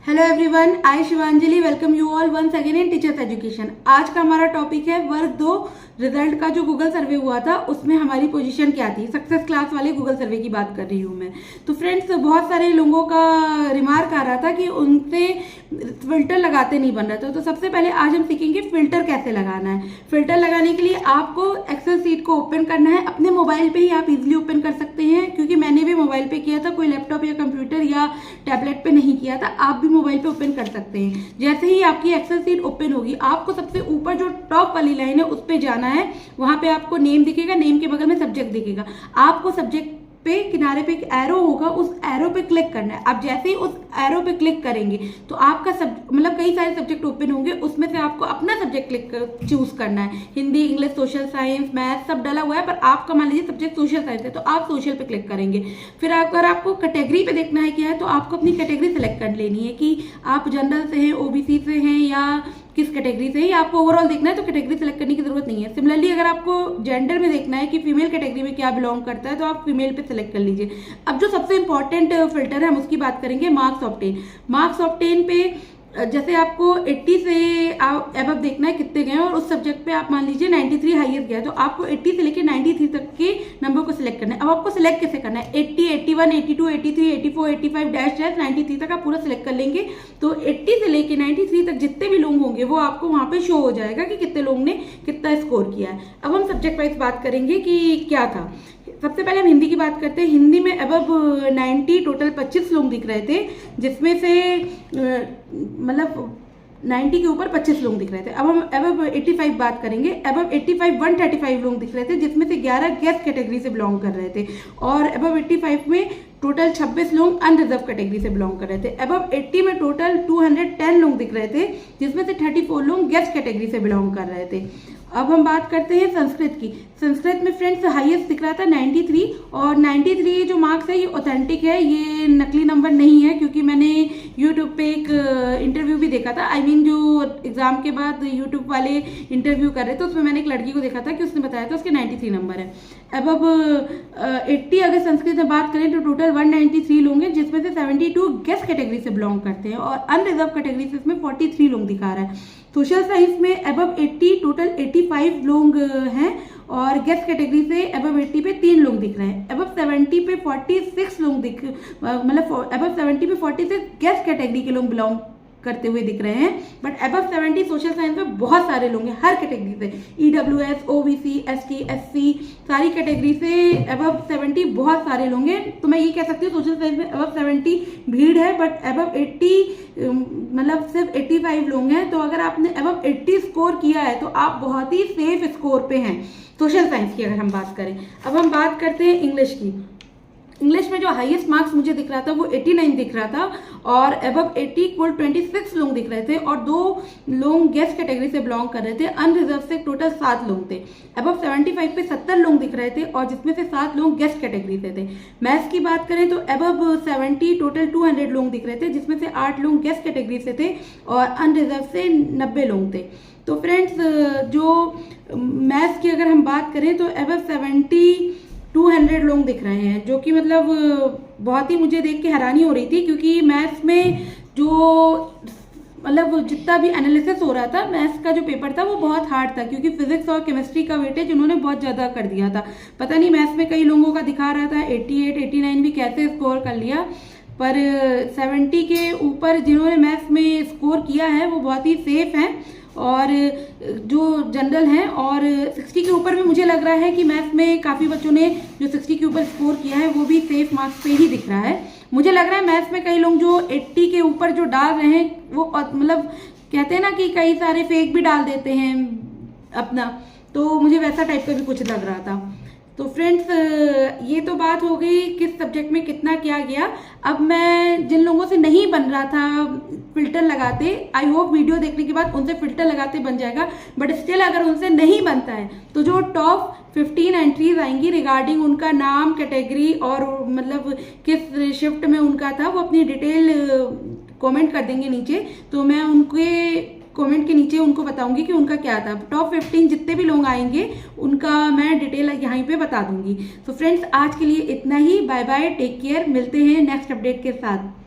Hello everyone, I Shivanjali welcome you all once again in teachers education. आज का हमारा topic है वर्ग 2 रिजल्ट का जो गूगल सर्वे हुआ था उसमें हमारी पोजीशन क्या थी। सक्सेस क्लास वाले गूगल सर्वे की बात कर रही हूँ मैं। तो फ्रेंड्स, बहुत सारे लोगों का रिमार्क आ रहा था कि उनसे फिल्टर लगाते नहीं बन रहा था। तो सबसे पहले आज हम सीखेंगे फिल्टर कैसे लगाना है। फिल्टर लगाने के लिए आपको एक्सेल सीट को ओपन करना है। अपने मोबाइल पे ही आप इजीली ओपन कर सकते हैं, क्योंकि मैंने भी मोबाइल पे किया था, कोई लैपटॉप या कंप्यूटर या टैबलेट पे नहीं किया था। आप भी मोबाइल पे ओपन कर सकते हैं। जैसे ही आपकी एक्सेल सीट ओपन होगी, आपको सबसे ऊपर जो टॉप वाली लाइन है उस पे जाना है। वहां पे आपको नेम दिखेगा, नेम के बगल में सब्जेक्ट दिखेगा। आपको सब्जेक्ट पे किनारे पे एक एरो होगा, उस एरो पे क्लिक करना है। आप जैसे ही उस एरो पे क्लिक करेंगे तो आपका मतलब कई सारे सब्जेक्ट ओपन होंगे, उसमें से आपको अपना सब्जेक्ट चूज करना है। Hindi, English, social science, math सब डाला हुआ है, पर आपका मान लीजिए सब्जेक्ट सोशल साइंस है तो आप सोशल पे क्लिक करेंगे। फिर अगर आपको कैटेगरी पे देखना है क्या है, तो आपको अपनी कैटेगरी सेलेक्ट कर लेनी है कि आप जनरल से हैं, ओबीसी से हैं या किस कैटेगरी से ही। आपको ओवरऑल देखना है तो कैटेगरी सेलेक्ट करने की जरूरत नहीं है। सिमिलरली अगर आपको जेंडर में देखना है कि फीमेल कैटेगरी में क्या बिलोंग करता है, तो आप फीमेल पे सेलेक्ट कर लीजिए। अब जो सबसे इंपॉर्टेंट फिल्टर है हम उसकी बात करेंगे, मार्क्स ऑब्टेन। मार्क्स ऑब्टेन पे जैसे आपको 80 से एबव देखना है कितने गए, और उस सब्जेक्ट पे आप मान लीजिए 93 हाईएस्ट गया, तो आपको 80 से लेकर 93 तक के नंबर को सिलेक्ट करना है। अब आपको सिलेक्ट कैसे करना है, 80, 81, 82, 83, 84, 85 डैश 93 तक आप पूरा सिलेक्ट कर लेंगे। तो 80 से लेकर 93 तक जितने भी लोग होंगे वो आपको वहां पे शो हो जाएगा कि कितने लोगों ने कितना स्कोर किया है। अब हम सब्जेक्ट वाइज बात करेंगे कि क्या था। सबसे पहले हम हिंदी की बात करते हैं। हिंदी में अबव 90 टोटल 25 लोग दिख रहे थे, जिसमें से मतलब 90 के ऊपर 25 लोग दिख रहे थे। अब हम अबव 85 बात करेंगे। अबव 85 135 लोग दिख रहे थे, जिसमें से 11 गेस्ट कैटेगरी से बिलोंग कर रहे थे, और अबव 85 में टोटल 26 लोग अनरिजर्व कैटेगरी से बिलोंग कर रहे थे। अबव 80 में टोटल 210 लोग दिख रहे थे, जिसमें से 34 लोग गेस्ट कैटेगरी से बिलोंग कर रहे थे। अब हम बात करते हैं संस्कृत की। संस्कृत में फ्रेंड्स हाईएस्ट दिख रहा था 93, और 93 जो मार्क्स है ये ऑथेंटिक है, ये नकली नंबर नहीं है, क्योंकि मैंने यूट्यूब पे एक इंटरव्यू भी देखा था। आई मीन जो एग्जाम के बाद यूट्यूब वाले इंटरव्यू कर रहे थे, उसमें मैंने एक लड़की को देखा था कि उसने बताया था उसके 93 नंबर है। अब 80 अगर संस्कृत में बात करें तो टोटल 193 लोग हैं, जिसमें से 72 गेस्ट कैटेगरी से बिलोंग करते हैं, और अनरिजर्व कैटेगरी से इसमें 43 लोग दिखा रहा है। सोशल साइंस में अबव 80 टोटल 85 लोग हैं, और गेस्ट कैटेगरी से अबव 80 पे 3 लोग दिख रहे हैं। अबव 70 पे 46 लोग मतलब अबव 70 पे 46 गेस्ट कैटेगरी के लोग बिलोंग करते हुए दिख रहे हैं। बट अबव 70 सोशल साइंस में बहुत सारे लोग हैं, हर कैटेगरी से, ईडब्ल्यूएस, ओबीसी, एसटी, एससी, सारी कैटेगरी से अबव 70 बहुत सारे लोग हैं। तो मैं ये कह सकती हूँ सोशल साइंस में अबव 70 भीड़ है, बट अबव 80 मतलब सिर्फ 85 लोग हैं। तो अगर आपने अबव 80 स्कोर किया है तो आप बहुत ही सेफ स्कोर पे हैं सोशल साइंस की अगर हम बात करें। अब हम बात करते हैं इंग्लिश की। इंग्लिश में जो हाईएस्ट मार्क्स मुझे दिख रहा था वो 89 दिख रहा था, और अबव 80 कुल 26 लोग दिख रहे थे, और 2 लोग गेस्ट कैटेगरी से बिलोंग कर रहे थे। अनरिजर्व से टोटल 7 लोग थे। अबव 75 पे 70 लोग दिख रहे थे, और जिसमें से 7 लोग गेस्ट कैटेगरी से थे। मैथ्स की बात करें तो अबव 70 टोटल 200 लोग दिख रहे थे, जिसमें से 8 लोग गेस्ट कैटेगरी से थे, और अनरिजर्व से 90 लोग थे। तो फ्रेंड्स, जो मैथ्स की अगर हम बात करें तो अबव 70 200 लोग दिख रहे हैं, जो कि मतलब बहुत ही मुझे देख के हैरानी हो रही थी, क्योंकि मैथ्स में जो मतलब जितना भी एनालिसिस हो रहा था, मैथ्स का जो पेपर था वो बहुत हार्ड था, क्योंकि फिजिक्स और केमिस्ट्री का वेटेज उन्होंने बहुत ज़्यादा कर दिया था। पता नहीं मैथ्स में कई लोगों का दिखा रहा था 88, 89 भी कैसे स्कोर कर लिया, पर 70 के ऊपर जिन्होंने मैथ्स में स्कोर किया है वो बहुत ही सेफ हैं, और जो जनरल हैं। और 60 के ऊपर भी मुझे लग रहा है कि मैथ्स में काफ़ी बच्चों ने जो 60 के ऊपर स्कोर किया है वो भी सेफ मार्क्स पे ही दिख रहा है। मुझे लग रहा है मैथ्स में कई लोग जो 80 के ऊपर जो डाल रहे हैं वो मतलब कहते हैं ना कि कई सारे फेक भी डाल देते हैं अपना, तो मुझे वैसा टाइप का भी कुछ लग रहा था। तो फ्रेंड्स, ये तो बात हो गई किस सब्जेक्ट में कितना क्या गया। अब मैं जिन लोगों से नहीं बन रहा था फिल्टर लगाते, आई होप वीडियो देखने के बाद उनसे फिल्टर लगाते बन जाएगा, बट स्टिल अगर उनसे नहीं बनता है तो जो टॉप 15 एंट्रीज आएंगी रिगार्डिंग उनका नाम, कैटेगरी और मतलब किस शिफ्ट में उनका था, वो अपनी डिटेल कमेंट कर देंगे नीचे, तो मैं उनके कमेंट के नीचे उनको बताऊंगी कि उनका क्या था। टॉप 15 जितने भी लोग आएंगे उनका मैं डिटेल यहाँ पे बता दूंगी। तो फ्रेंड्स, आज के लिए इतना ही। बाय बाय, टेक केयर, मिलते हैं नेक्स्ट अपडेट के साथ।